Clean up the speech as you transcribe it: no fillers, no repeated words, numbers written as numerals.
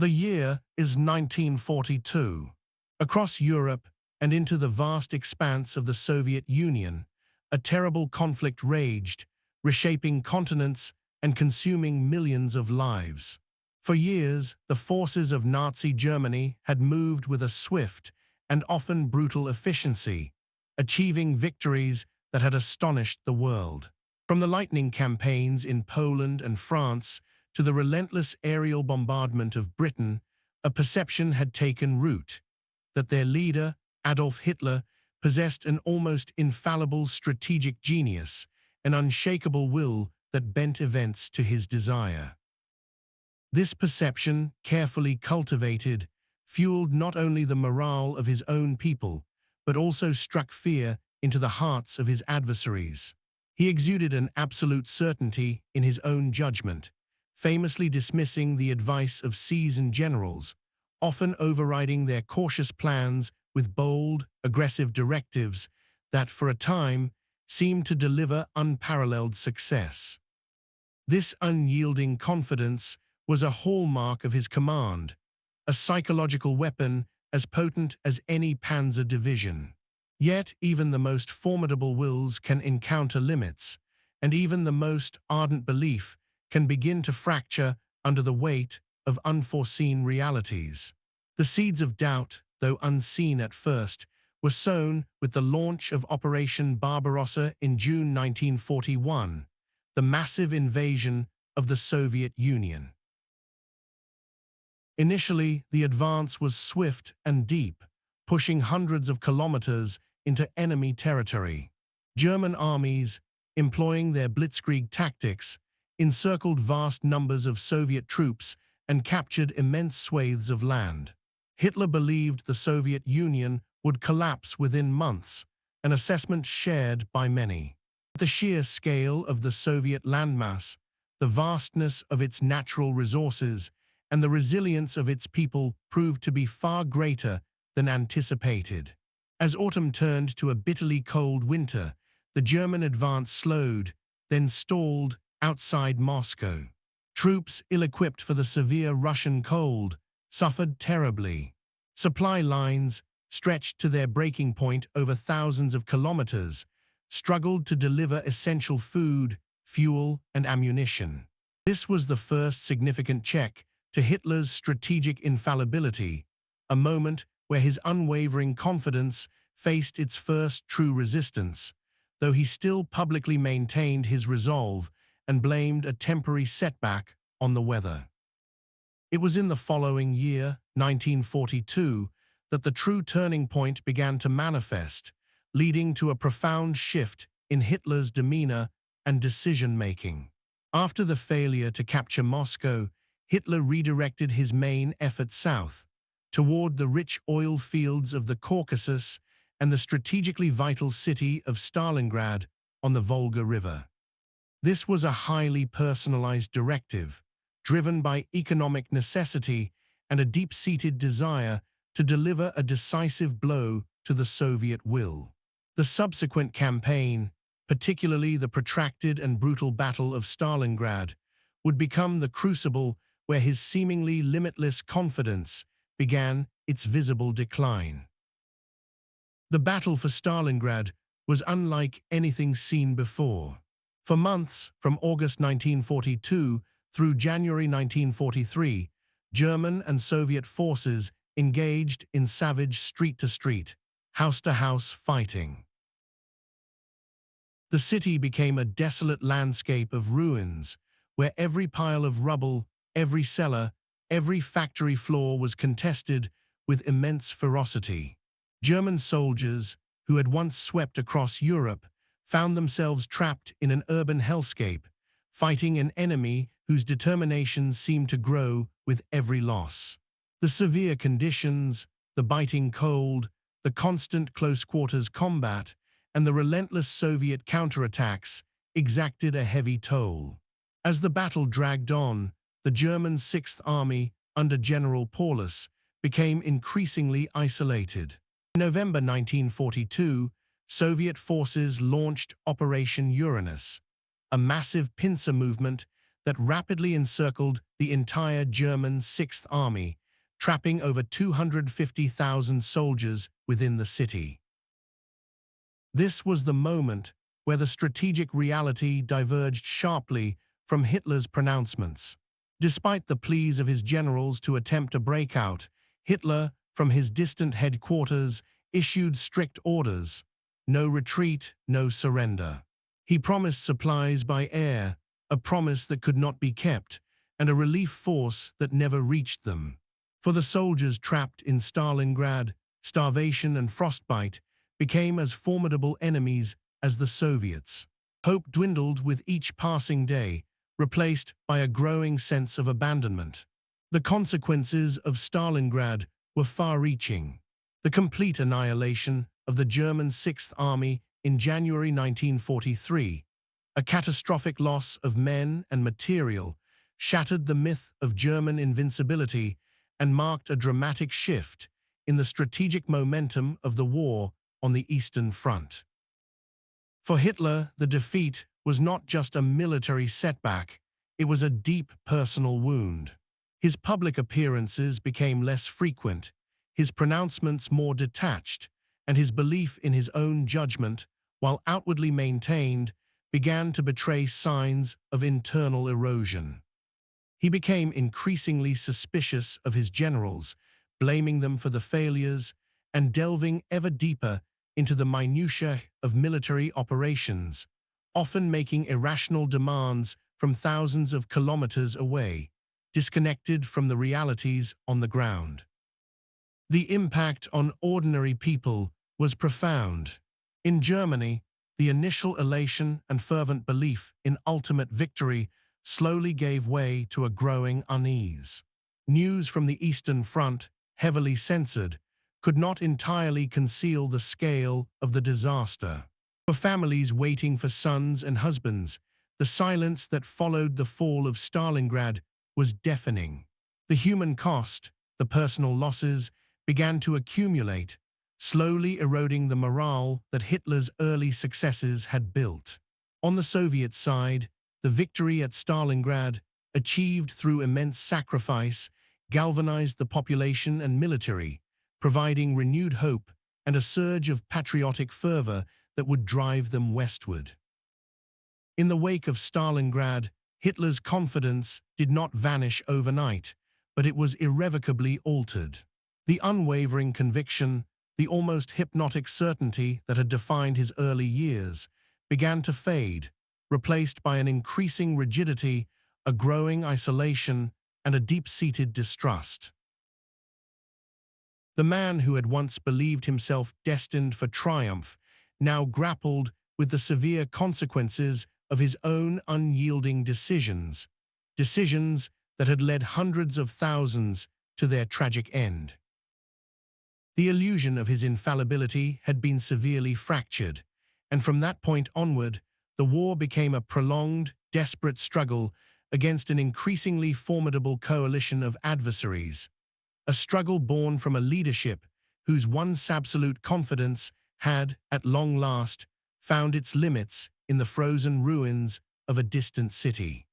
The year is 1942. Across Europe and into the vast expanse of the Soviet Union, a terrible conflict raged, reshaping continents and consuming millions of lives. For years, the forces of Nazi Germany had moved with a swift and often brutal efficiency, achieving victories that had astonished the world. From the lightning campaigns in Poland and France to the relentless aerial bombardment of Britain, a perception had taken root that their leader, Adolf Hitler, possessed an almost infallible strategic genius, an unshakable will that bent events to his desire. This perception, carefully cultivated, fueled not only the morale of his own people, but also struck fear into the hearts of his adversaries. He exuded an absolute certainty in his own judgment, famously dismissing the advice of seasoned generals, often overriding their cautious plans with bold, aggressive directives that, for a time, seemed to deliver unparalleled success. This unyielding confidence was a hallmark of his command, a psychological weapon as potent as any panzer division. Yet even the most formidable wills can encounter limits, and even the most ardent belief can begin to fracture under the weight of unforeseen realities. The seeds of doubt, though unseen at first, were sown with the launch of Operation Barbarossa in June 1941, the massive invasion of the Soviet Union. Initially, the advance was swift and deep, pushing hundreds of kilometers into enemy territory. German armies, employing their blitzkrieg tactics, encircled vast numbers of Soviet troops and captured immense swathes of land. Hitler believed the Soviet Union would collapse within months, an assessment shared by many. The sheer scale of the Soviet landmass, the vastness of its natural resources, and the resilience of its people proved to be far greater than anticipated. As autumn turned to a bitterly cold winter, the German advance slowed, then stalled outside Moscow. Troops ill-equipped for the severe Russian cold suffered terribly. Supply lines, stretched to their breaking point over thousands of kilometers, struggled to deliver essential food, fuel, and ammunition. This was the first significant check to Hitler's strategic infallibility, a moment where his unwavering confidence faced its first true resistance, though he still publicly maintained his resolve and blamed a temporary setback on the weather. It was in the following year, 1942, that the true turning point began to manifest, leading to a profound shift in Hitler's demeanor and decision-making. After the failure to capture Moscow, Hitler redirected his main effort south, toward the rich oil fields of the Caucasus and the strategically vital city of Stalingrad on the Volga River. This was a highly personalized directive, driven by economic necessity and a deep-seated desire to deliver a decisive blow to the Soviet will. The subsequent campaign, particularly the protracted and brutal Battle of Stalingrad, would become the crucible where his seemingly limitless confidence began its visible decline. The battle for Stalingrad was unlike anything seen before. For months, from August 1942 through January 1943, German and Soviet forces engaged in savage street-to-street, house-to-house fighting. The city became a desolate landscape of ruins, where every pile of rubble, every cellar, every factory floor was contested with immense ferocity. German soldiers, who had once swept across Europe, found themselves trapped in an urban hellscape, fighting an enemy whose determination seemed to grow with every loss. The severe conditions, the biting cold, the constant close-quarters combat, and the relentless Soviet counterattacks exacted a heavy toll. As the battle dragged on, the German Sixth Army, under General Paulus, became increasingly isolated. In November 1942, Soviet forces launched Operation Uranus, a massive pincer movement that rapidly encircled the entire German Sixth Army, trapping over 250,000 soldiers within the city. This was the moment where the strategic reality diverged sharply from Hitler's pronouncements. Despite the pleas of his generals to attempt a breakout, Hitler, from his distant headquarters, issued strict orders: no retreat, no surrender. He promised supplies by air, a promise that could not be kept, and a relief force that never reached them. For the soldiers trapped in Stalingrad, starvation and frostbite became as formidable enemies as the Soviets. Hope dwindled with each passing day, replaced by a growing sense of abandonment. The consequences of Stalingrad were far-reaching. The complete annihilation of the German Sixth Army in January 1943, a catastrophic loss of men and material, shattered the myth of German invincibility and marked a dramatic shift in the strategic momentum of the war on the Eastern Front. For Hitler, the defeat was not just a military setback, it was a deep personal wound. His public appearances became less frequent, his pronouncements more detached, and his belief in his own judgment, while outwardly maintained, began to betray signs of internal erosion. He became increasingly suspicious of his generals, blaming them for the failures and delving ever deeper into the minutiae of military operations, often making irrational demands from thousands of kilometers away, disconnected from the realities on the ground. The impact on ordinary people was profound. In Germany, the initial elation and fervent belief in ultimate victory slowly gave way to a growing unease. News from the Eastern Front, heavily censored, could not entirely conceal the scale of the disaster. For families waiting for sons and husbands, the silence that followed the fall of Stalingrad was deafening. The human cost, the personal losses, began to accumulate, slowly eroding the morale that Hitler's early successes had built. On the Soviet side, the victory at Stalingrad, achieved through immense sacrifice, galvanized the population and military, providing renewed hope and a surge of patriotic fervor that would drive them westward. In the wake of Stalingrad, Hitler's confidence did not vanish overnight, but it was irrevocably altered. The unwavering conviction, the almost hypnotic certainty that had defined his early years, began to fade, replaced by an increasing rigidity, a growing isolation, and a deep-seated distrust. The man who had once believed himself destined for triumph now grappled with the severe consequences of his own unyielding decisions that had led hundreds of thousands to their tragic end. The illusion of his infallibility had been severely fractured, and from that point onward, the war became a prolonged, desperate struggle against an increasingly formidable coalition of adversaries. A struggle born from a leadership whose once absolute confidence had, at long last, found its limits in the frozen ruins of a distant city.